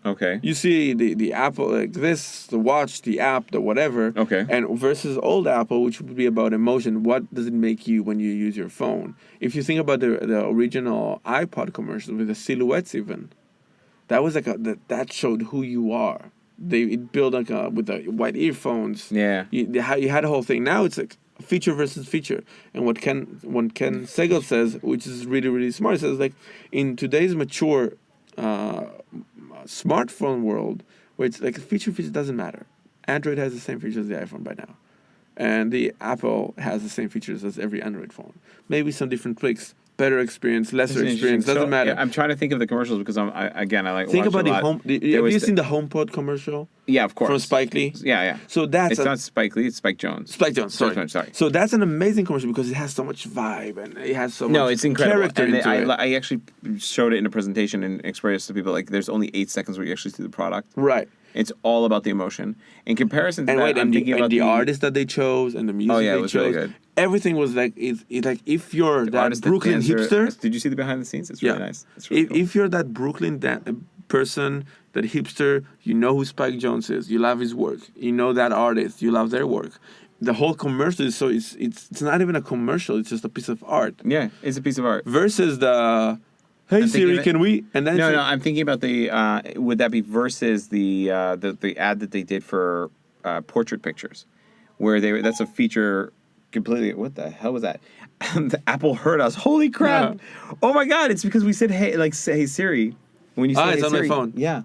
Okay. You see the Apple like this, the watch, the app, the whatever. Okay. And versus old Apple, which would be about emotion. What does it make you when you use your phone? If you think about the original iPod commercials with the silhouettes, even that was like that showed who you are. It built like with the white earphones. Yeah. You had a whole thing. Now it's like feature versus feature. And what Ken Segall says, which is really really smart, says like in today's mature smartphone world, where it's like feature doesn't matter. Android has the same features as the iPhone by now, and the Apple has the same features as every Android phone. Maybe some different tweaks, better experience, lesser experience, doesn't matter. Yeah, I'm trying to think of the commercials because I like think about the home. Have you seen the HomePod commercial? Yeah, of course. From Spike Lee. Yeah. So it's not Spike Lee, it's Spike Jones. Sorry. So that's an amazing commercial because it has so much vibe and it has so much it's incredible. character into it. I actually showed it in a presentation and expressed to people like there's only 8 seconds where you actually see the product. Right. It's all about the emotion. In comparison to and that, wait, I'm thinking about the artist that they chose and the music it they was chose. really good. Everything was like it's like if you're that Brooklyn hipster. Did you see the behind the scenes? It's really nice. It's really cool. If you're that Brooklyn person, that hipster, you know who Spike Jones is. You love his work. You know that artist. You love their work. The whole commercial is it's not even a commercial. It's just a piece of art. Yeah, it's a piece of art. Versus the hey Siri, can we? And then no, I'm thinking about the would that be versus the ad that they did for portrait pictures, where that's a feature completely. What the hell was that? The Apple heard us. Holy crap! Yeah. Oh my God! It's because we said hey Siri when you said it's hey, on Siri. my phone. Yeah.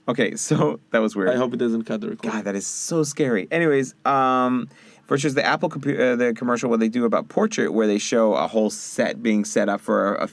Okay, so that was weird. I hope it doesn't cut the recording. God, that is so scary. Anyways, versus the Apple the commercial, what they do about portrait, where they show a whole set being set up for a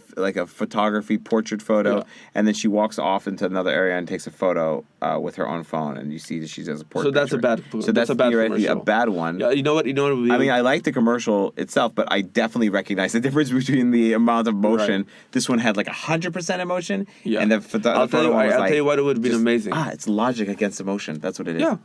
photography portrait photo, and then she walks off into another area and takes a photo with her own phone, and you see that she does a portrait. So that's a bad theoretically a bad one. Yeah, you know what? I mean, I like the commercial itself, but I definitely recognize the difference between the amount of emotion. Right. This one had like 100% emotion, and the photo one was I'll tell you what, it would have been amazing. It's logic against emotion. That's what it is. Yeah.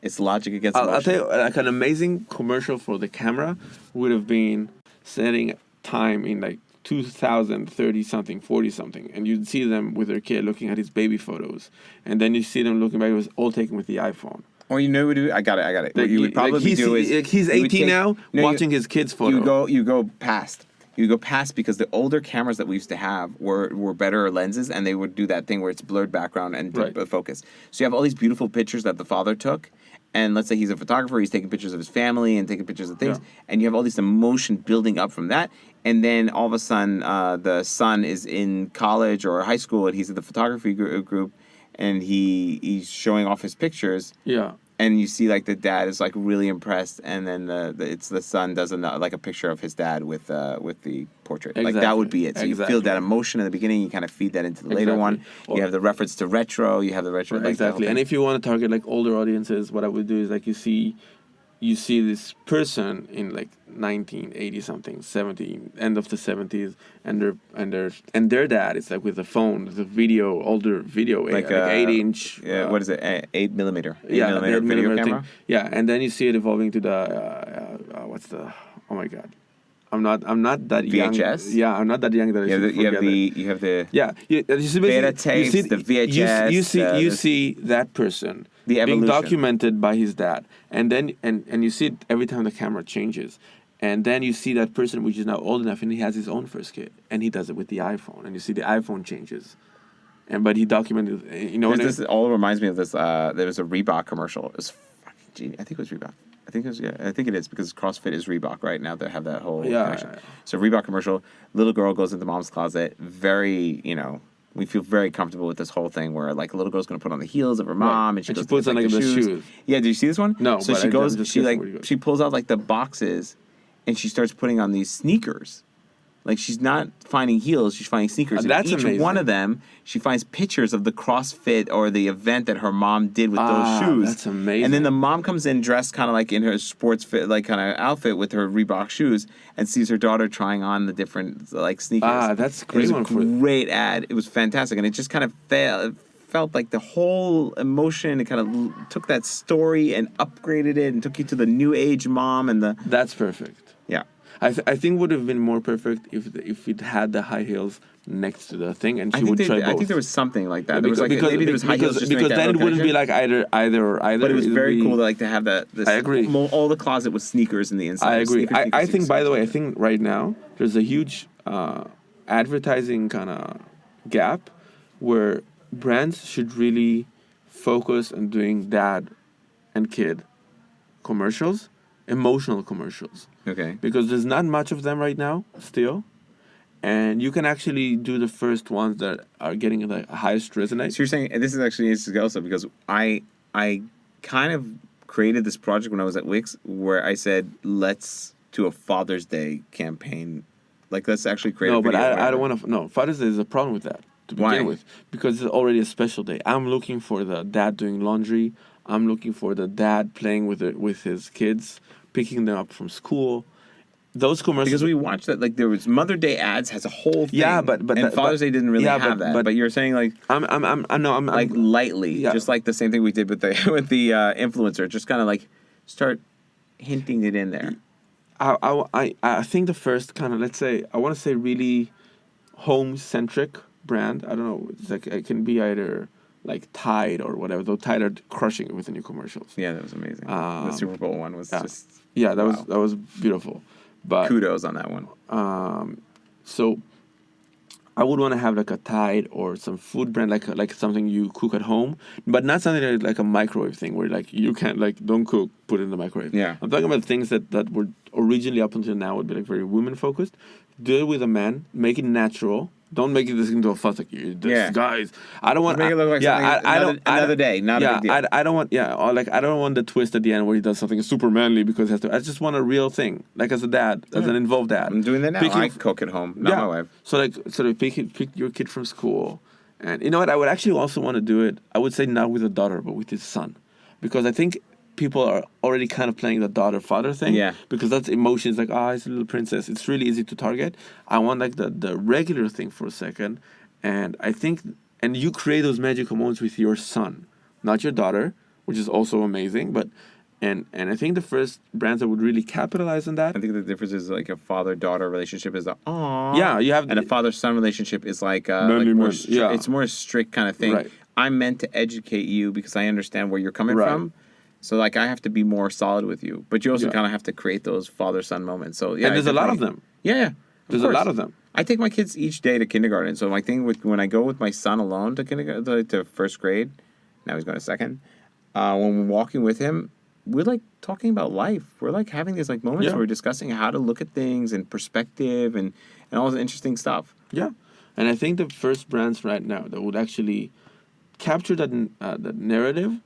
It's logic against emotion. I'll tell you, like an amazing commercial for the camera would have been setting time in like 2030 something, 40 something, and you'd see them with their kid looking at his baby photos, and then you see them looking back. It was all taken with the iPhone. Or you know what you do? I got it. What you would probably do is he's 18 now, watching his kid's photo. You go past. You go past because the older cameras that we used to have were better lenses, and they would do that thing where it's blurred background and focus. So you have all these beautiful pictures that the father took, and let's say he's a photographer, he's taking pictures of his family and taking pictures of things, and you have all this emotion building up from that, and then all of a sudden the son is in college or high school, and he's in the photography group, and he's showing off his pictures. Yeah. And you see, like, the dad is, like, really impressed, and then the son does a picture of his dad with the portrait. Exactly. Like, that would be it. So you feel that emotion in the beginning, you kind of feed that into the later one. You have the reference to retro, you have the retro. Like, exactly. And if you want to target, like, older audiences, what I would do is, like, you see this person in, like, 1980 something, 70, end of the 70s, and their dad is like with the phone, the older video, like 8-inch. Yeah, what is it? 8 millimeter. 8 yeah, millimeter video camera. Thing. Yeah, and then you see it evolving to the oh my God. I'm not that young. VHS? Yeah, I'm not that young that you have the beta tapes, the VHS. You see that person being documented by his dad, and then and you see it every time the camera changes. And then you see that person, which is now old enough, and he has his own first kid, and he does it with the iPhone, and you see the iPhone changes, but he documented. You know, this all reminds me of this. There was a Reebok commercial. It was fucking genius. I think it was Reebok. I think it is because CrossFit is Reebok right now. They have that whole connection. Yeah. So Reebok commercial, little girl goes into mom's closet. Very, we feel very comfortable with this whole thing where like a little girl's gonna put on the heels of her mom and she puts on like the shoes. Yeah, do you see this one? No. So she pulls out like the boxes, and she starts putting on these sneakers. Like, she's not finding heels, she's finding sneakers. That's and each amazing. one of them, she finds pictures of the CrossFit or the event that her mom did with those shoes. That's amazing. And then the mom comes in dressed kind of like in her sports fit, like kind of outfit with her Reebok shoes, and sees her daughter trying on the different like sneakers. That's a great one. It was a great ad. It was fantastic, and it just kind of felt like the whole emotion. It kind of took that story and upgraded it and took you to the new age mom and the. That's perfect. Yeah. I think would have been more perfect if it had the high heels next to the thing and she would try both. I think there was something like that. Yeah, there was like maybe there was high heels just to make that then it wouldn't connection. be like either or either. But it was very cool to have that. I agree. All the closet with sneakers in the inside. I agree. I think, by the way, I think right now there's a huge advertising kind of gap where brands should really focus on doing dad and kid commercials, emotional commercials. Okay. Because there's not much of them right now still. And you can actually do the first ones that are getting the highest resonate. So you're saying, and this is actually interesting also because I kind of created this project when I was at Wix where I said, let's do a Father's Day campaign. Like, let's actually create a video. No, but I don't want to... No, Father's Day is a problem with that to begin with. Because it's already a special day. I'm looking for the dad doing laundry. I'm looking for the dad playing with his kids, picking them up from school. Those commercials... Because we watched that, like, there was Mother Day ads has a whole thing. Yeah, but and Father's Day didn't really have that. But you're saying, like... I'm like, lightly. Yeah. Just like the same thing we did with the influencer. Just kind of, like, start hinting it in there. I think the first kind of, let's say, I want to say really home-centric brand. I don't know. It's like, it can be either... like Tide or whatever, though Tide are crushing it with the new commercials. Yeah, that was amazing. The Super Bowl one was just... Yeah, that was beautiful. But kudos on that one. So I would want to have like a Tide or some food brand, like something you cook at home, but not something like a microwave thing where like you can't like don't cook, put it in the microwave. Yeah. I'm talking about things that were originally up until now would be like very women focused. Do it with a man, make it natural. Don't make it this into a fuss like guys. I don't want. Make it look like another day, not a big deal. I don't want. Yeah, or like I don't want the twist at the end where he does something super manly because he has to. I just want a real thing, like as a dad, as an involved dad. I'm doing that now. I cook at home, not my wife. So pick your kid from school, and you know what? I would actually also want to do it. I would say not with a daughter, but with his son, because I think people are already kind of playing the daughter-father thing. Yeah. Because that's emotions like, it's a little princess. It's really easy to target. I want like the regular thing for a second. And I think, and you create those magical moments with your son, not your daughter, which is also amazing. But, and I think the first brands that would really capitalize on that. I think the difference is like a father-daughter relationship is aww. Yeah, you have. And a father-son relationship is like, it's more strict kind of thing. Right. I'm meant to educate you because I understand where you're coming from. So, like, I have to be more solid with you. But you also kind of have to create those father-son moments. So, yeah. And there's a lot of them. Yeah. There's a lot of them. I take my kids each day to kindergarten. So, my thing when I go with my son alone to kindergarten, to first grade, now he's going to second, when we're walking with him, we're, like, talking about life. We're, like, having these, like, moments where we're discussing how to look at things and perspective and all this interesting stuff. Yeah. And I think the first brands right now that would actually capture that narrative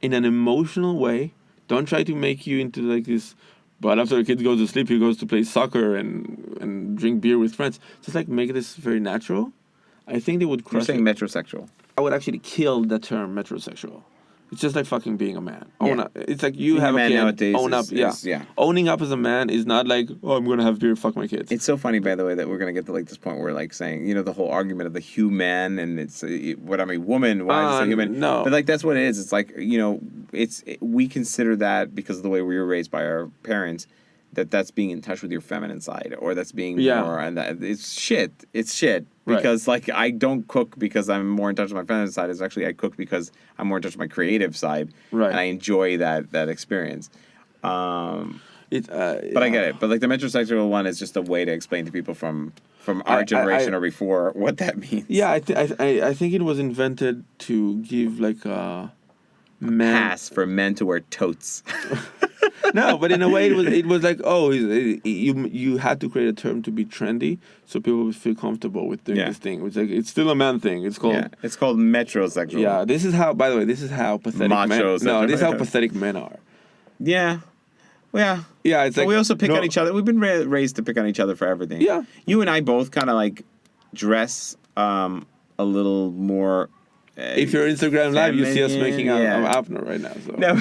in an emotional way. Don't try to make you into like this, but after the kid goes to sleep, he goes to play soccer and drink beer with friends. Just like make this very natural. I think they would crush. You're saying metrosexual. I would actually kill the term metrosexual. It's just like fucking being a man. Own up. It's like you have a kid. Nowadays own up. Owning up as a man is not like, I'm going to have beer, fuck my kids. It's so funny, by the way, that we're going to get to like this point where like saying, the whole argument of the human and it's what I'm a woman, why is it a human? No. But like that's what it is. It's like, we consider that because of the way we were raised by our parents, that's being in touch with your feminine side or that's being more, and it's shit. It's shit. Because, like, I don't cook because I'm more in touch with my feminine side. It's actually I cook because I'm more in touch with my creative side. Right. And I enjoy that experience. But I get it. But, like, the metrosexual one is just a way to explain to people from our generation or before what that means. Yeah, I think it was invented to give, like, a pass for men to wear totes. No, but in a way, it was like, you had to create a term to be trendy, so people would feel comfortable with doing this thing. Which it's still a man thing. It's called metrosexual. Yeah, this is how. By the way, this is how pathetic men. No, this is how pathetic men are. Yeah. Well, yeah. It's like we also pick on each other. We've been raised to pick on each other for everything. Yeah. You and I both kind of like dress a little more. If you're Instagram live, you see us making out. I'm Abner right now. So. No,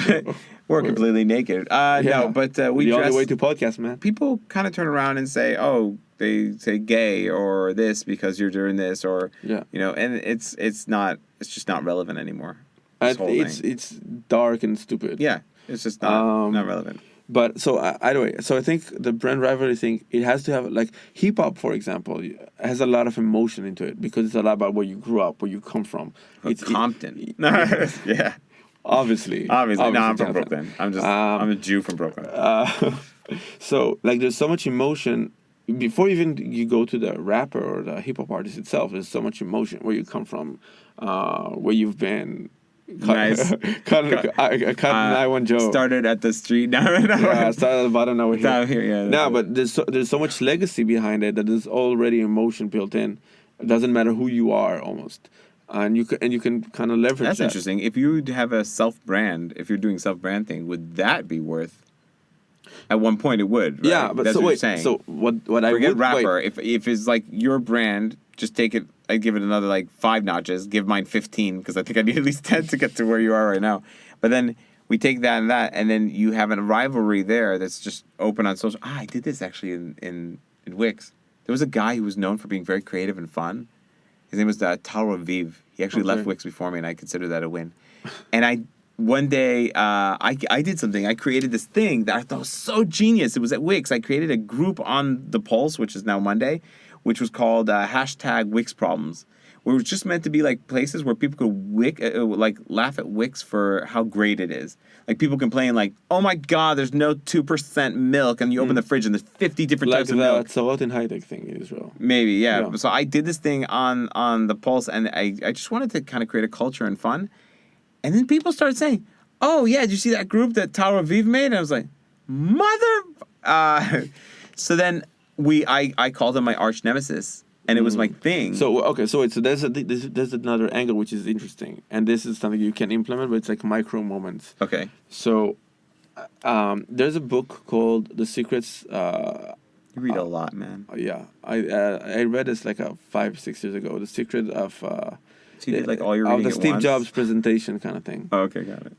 we're completely naked. No, but we the dress. only way to podcast, man. People kind of turn around and say, "Oh, they say gay or this because you're doing this," or you know, and it's just not relevant anymore. It's dark and stupid. Yeah, it's just not relevant. But so either way, so I think the brand rivalry thing, it has to have, like, hip hop, for example, has a lot of emotion into it because it's a lot about where you grew up, where you come from. It's Compton. Yeah. Obviously. No, I'm from Brooklyn. I'm a Jew from Brooklyn. So, like, there's so much emotion. Before even you go to the rapper or the hip hop artist itself, there's so much emotion, where you come from, where you've been. Nice. Cut I one Joe. Started at the street. Now. Yeah, started at the bottom. Now we're here. Down here, yeah. No, but there's so much legacy behind it that there's already emotion built in. It doesn't matter who you are, almost, and you can kind of leverage. That's interesting. If you have a self-brand, if you're doing self-brand thing, would that be worth? At one point, it would. Right? Yeah, but that's so what wait. You're saying. So what I forget would rapper. wait. If it's like your brand, just take it. I'd give it another like 5 notches. Give mine 15 because I think I need at least 10 to get to where you are right now. But then we take that, and then you have a rivalry there that's just open on social. I did this actually in Wix. There was a guy who was known for being very creative and fun. His name was Tel Aviv. He actually left Wix before me, and I consider that a win. And one day, I did something. I created this thing that I thought was so genius. It was at Wix. I created a group on the Pulse, which is now Monday, which was called hashtag Wix Problems, where it was just meant to be like places where people could laugh at Wix for how great it is. Like people complain like, "Oh my God, there's no 2% milk," and you open the fridge and there's 50 different types of milk. Like the Tzavot in high-tech thing in Israel. Maybe, yeah. So I did this thing on the Pulse, and I just wanted to kind of create a culture and fun. And then people started saying, "Oh yeah, did you see that group that Tel Aviv made?" And I was like, So then I called him my arch nemesis, and it was my thing. So okay, so there's another angle which is interesting, and this is something you can implement, but it's like micro moments. Okay. So there's a book called The Secrets. You read a lot, man. Yeah, I read this like 5-6 years ago. The Secret of. So you did like all your reading the at Steve once? Jobs presentation kind of thing. Oh, okay, got it.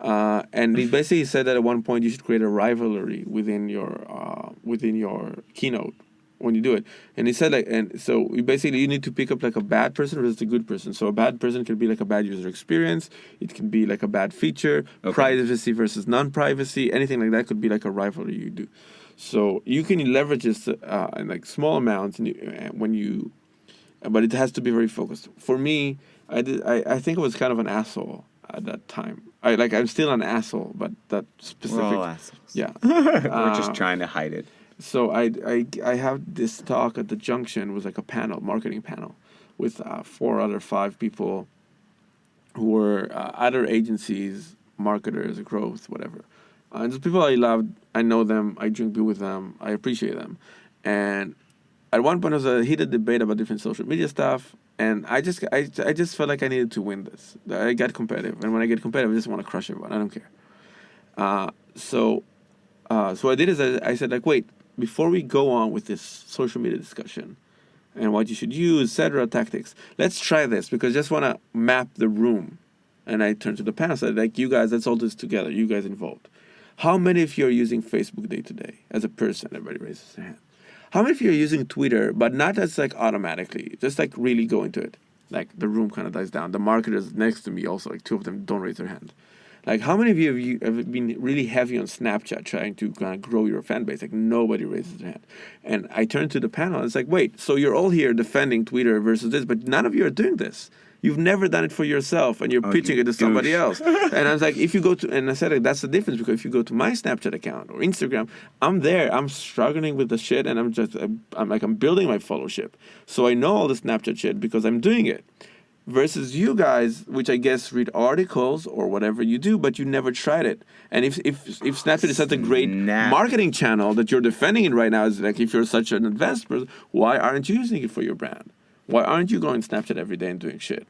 And he basically said that at one point you should create a rivalry within your keynote when you do it. And he said so you need to pick up like a bad person versus a good person. So a bad person can be like a bad user experience. It can be like a bad feature, privacy versus non-privacy, anything like that could be like a rivalry you do. So you can leverage this in like small amounts but it has to be very focused. For me, I think I was kind of an asshole at that time. I'm still an asshole, but that specific. We're all assholes. Yeah. We're just trying to hide it. So I have this talk at the Junction. It was like a marketing panel, with 5 people who were other agencies, marketers, growth, whatever. And the people I loved, I know them, I drink beer with them, I appreciate them. And at one point, there was a heated debate about different social media stuff. And I just felt like I needed to win this. I got competitive, and when I get competitive, I just want to crush everyone. I don't care. So what I did is I said like, wait, before we go on with this social media discussion, and what you should use, etc., tactics, let's try this because I just want to map the room. And I turned to the panel and said, like, you guys, let's all do this together. You guys involved. How many of you are using Facebook day to day as a person? Everybody raises their hand. How many of you are using Twitter, but not as like automatically, just like really go into it? Like the room kind of dies down. The marketers next to me also, like 2 of them don't raise their hand. Like how many of you have been really heavy on Snapchat trying to kind of grow your fan base? Like nobody raises their hand. And I turned to the panel and it's like, wait, so you're all here defending Twitter versus this, but none of you are doing this. You've never done it for yourself, and you're pitching it to somebody else. And I was like, if you go to, and I said, like, that's the difference, because if you go to my Snapchat account or Instagram, I'm there, I'm struggling with the shit, and I'm building my followership. So I know all the Snapchat shit because I'm doing it. versus you guys, which I guess read articles or whatever you do, but you never tried it. And if Snapchat is such a great marketing channel that you're defending it right now, is like, if you're such an advanced person, why aren't you using it for your brand? Why aren't you going Snapchat every day and doing shit?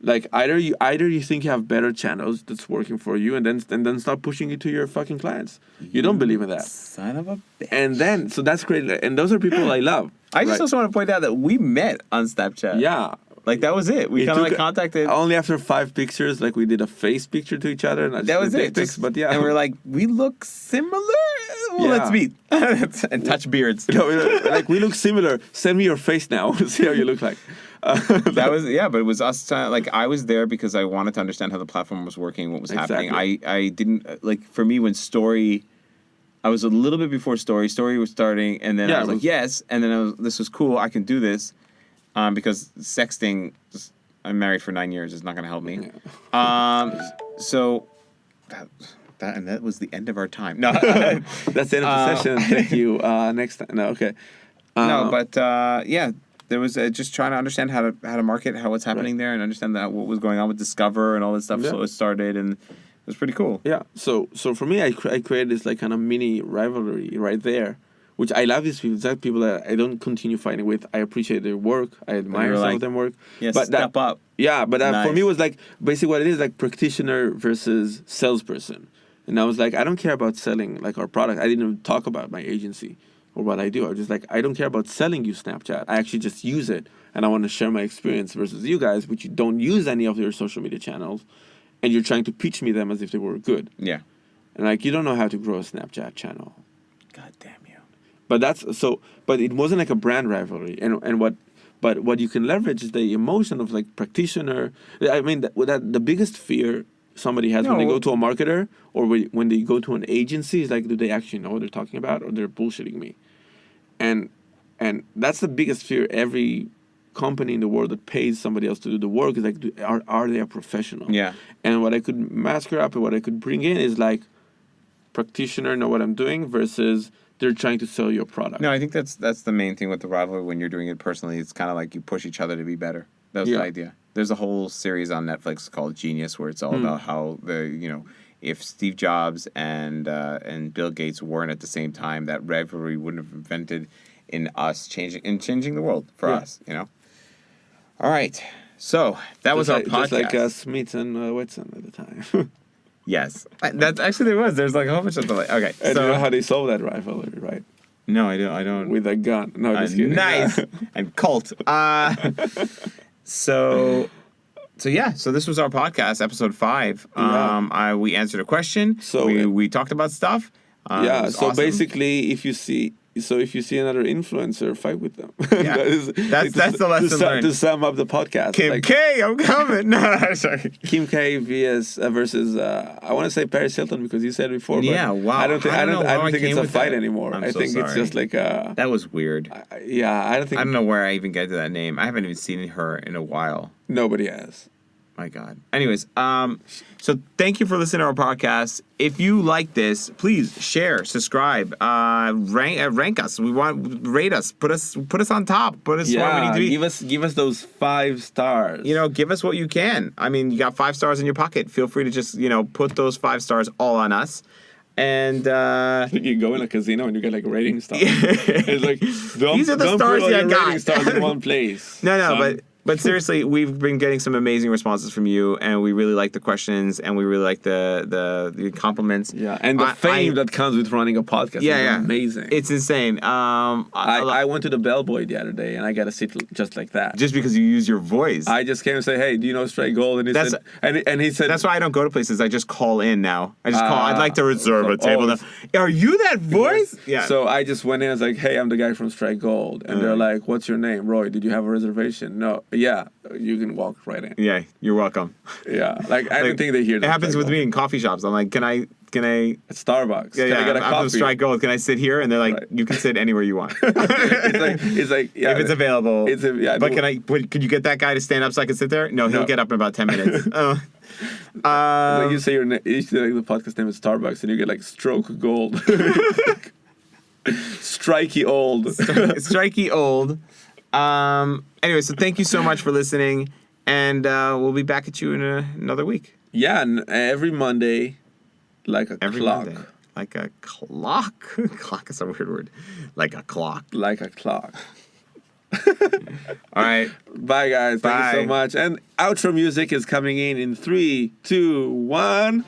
Like, either you think you have better channels that's working for you, and then start pushing it to your fucking clients. You don't believe in that. Son of a bitch. And then, so that's great. And those are people I love. I just also want to point out that we met on Snapchat. Yeah. Like, that was it. We kind of like contacted. Only after 5 pictures, like we did a face picture to each other. And that was it. Pics, but yeah. And we're like, we look similar? Well, let's meet. And touch beards. No, like, we look similar. Send me your face now. We'll see how you look like. That was, but it was us. Like, I was there because I wanted to understand how the platform was working, what was happening. I didn't, like, for me, when Story, I was a little bit before Story was starting, and then I was like, yes, and then this was cool, I can do this, because sexting, I'm married for 9 years, is not going to help me. Yeah. So, that was the end of our time. No. That's the end of the session. Thank you. Next time. No, okay. No, but, yeah. There was just trying to understand how to market, what's happening there, and understand that what was going on with Discover and all this stuff. Yeah. So it started, and it was pretty cool. Yeah. So for me, I created this like kind of mini rivalry right there, which I love these people. It's like people that I don't continue fighting with. I appreciate their work. I admire some of their work. Yeah, but step up. Yeah, but nice. For me, it was like basically what it is, like practitioner versus salesperson. And I was like, I don't care about selling like our product. I didn't even talk about my agency or what I do. I was just like, I don't care about selling you Snapchat. I actually just use it, and I want to share my experience versus you guys, which you don't use any of your social media channels, and you're trying to pitch me them as if they were good. Yeah. And like, you don't know how to grow a Snapchat channel. God damn you. But but it wasn't like a brand rivalry, but what you can leverage is the emotion of like practitioner. I mean, that the biggest fear somebody has when they go to a marketer or when they go to an agency is like, do they actually know what they're talking about, or they're bullshitting me? And that's the biggest fear every company in the world that pays somebody else to do the work is like, are they a professional? Yeah. And what I could mask up and what I could bring in is like, practitioner know what I'm doing versus they're trying to sell you a product. No, I think that's the main thing with the rivalry when you're doing it personally. It's kind of like you push each other to be better. That was the idea. There's a whole series on Netflix called Genius where it's all about how if Steve Jobs and Bill Gates weren't at the same time, that rivalry wouldn't have invented in us changing the world for us. All right, so that was our podcast. Just like Smith and Whitson at the time. Yes, that's actually there was. There's like a whole bunch of okay. And so you know how they solve that rivalry, right? No, I don't. With a gun. No, just kidding. Nice and cult. So this was our podcast, episode 5. We answered a question. So we talked about stuff. So awesome. Basically, if you see another influencer, fight with them. Yeah. that's the lesson learned. To sum up the podcast. Kim K, I'm coming. No, sorry. Kim K versus I want to say Paris Hilton because you said it before. Yeah, wow. I don't think it's a fight anymore. I think it's just like a. That was weird. I don't know where I even get to that name. I haven't even seen her in a while. Nobody has. My God. Anyways, so thank you for listening to our podcast. If you like this, please share, subscribe, rank us. Rate us, put us on top, put us where we need to be. Give us those 5 stars. Give us what you can. I mean, you got 5 stars in your pocket. Feel free to just put those 5 stars all on us. And you go in a casino and you get like rating stars. It's like these are the stars you got. Rating stars in one place. No, But seriously, we've been getting some amazing responses from you, and we really like the questions, and we really like the compliments. Yeah, and the fame that comes with running a podcast is amazing. It's insane. I went to the Bellboy the other day, and I got a seat just like that. Just because you use your voice. I just came and say, hey, do you know Straight Gold? And he said... That's why I don't go to places. I just call in now. I just call. I'd like to reserve a table now. Are you that voice? Yeah. So I just went in and was like, hey, I'm the guy from Strike Gold. And they're like, what's your name? Roy, did you have a reservation? No. Yeah, you can walk right in. Yeah, you're welcome. Yeah, like I don't think they hear that. It happens with me in coffee shops. I'm like, can I at Starbucks? Yeah, can I get a coffee? I'm Strike Gold. Can I sit here? And they're like, you can sit anywhere you want. it's like if it's available. But could you get that guy to stand up so I can sit there? No, he'll get up in about 10 minutes. Like you say the podcast name is Starbucks, and you get like Stroke Gold. Strikey old. Strikey old. Anyway, so thank you so much for listening, And we'll be back at you in another week. Yeah, and every Monday, like a clock. Monday. Like a clock? Clock is a weird word. Like a clock. Like a clock. All right. Bye, guys. Bye. Thank you so much. And outro music is coming in 3, 2, 1.